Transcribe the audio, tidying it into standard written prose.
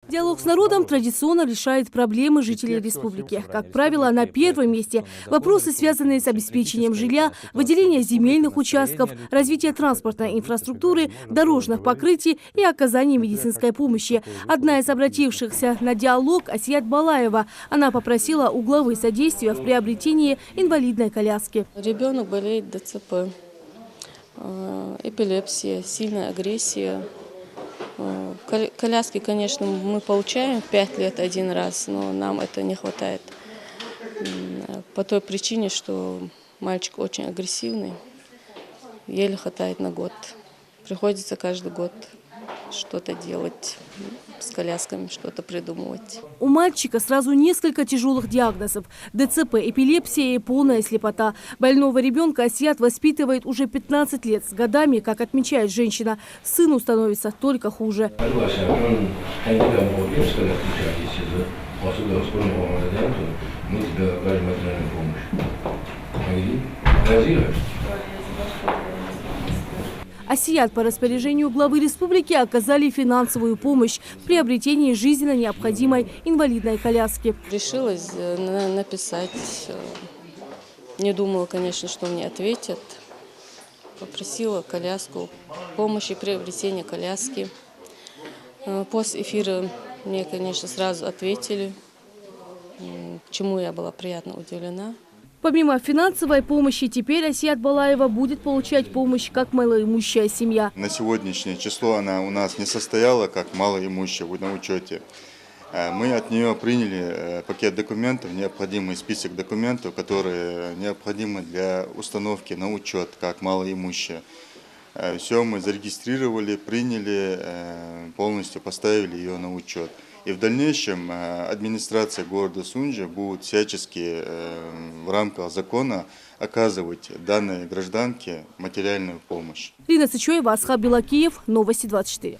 Диалог с народом традиционно решает проблемы жителей республики. Как правило, на первом месте вопросы, связанные с обеспечением жилья, выделением земельных участков, развитием транспортной инфраструктуры, дорожных покрытий и оказанием медицинской помощи. Одна из обратившихся на диалог – Асият Балаева. Она попросила у главы содействия в приобретении инвалидной коляски. Ребенок болеет ДЦП, эпилепсия, сильная агрессия. Коляски, конечно, мы получаем в 5 лет один раз, но нам это не хватает. По той причине, что мальчик очень агрессивный, еле хватает на год. Приходится каждый год что-то делать с колясками, что-то придумывать. У мальчика сразу несколько тяжелых диагнозов – ДЦП, эпилепсия и полная слепота. Больного ребенка Асият воспитывает уже 15 лет. С годами, как отмечает женщина, сыну становится только хуже. Асият по распоряжению главы республики оказали финансовую помощь в приобретении жизненно необходимой инвалидной коляски. Решилась написать. Не думала, конечно, что мне ответят. Попросила коляску, помощи в приобретении коляски. После эфира мне, конечно, сразу ответили, к чему я была приятно удивлена. Помимо финансовой помощи, теперь Асият Балаева будет получать помощь как малоимущая семья. На сегодняшнее число она у нас не состояла как малоимущая на учете. Мы от нее приняли пакет документов, необходимый список документов, которые необходимы для установки на учет как малоимущая. Все мы зарегистрировали, приняли, полностью поставили ее на учет. И в дальнейшем администрация города Сунчжи будет всячески в рамках закона оказывать данной гражданке материальную помощь. Лина Сычоева, Асхаб Белакиев, Новости 24.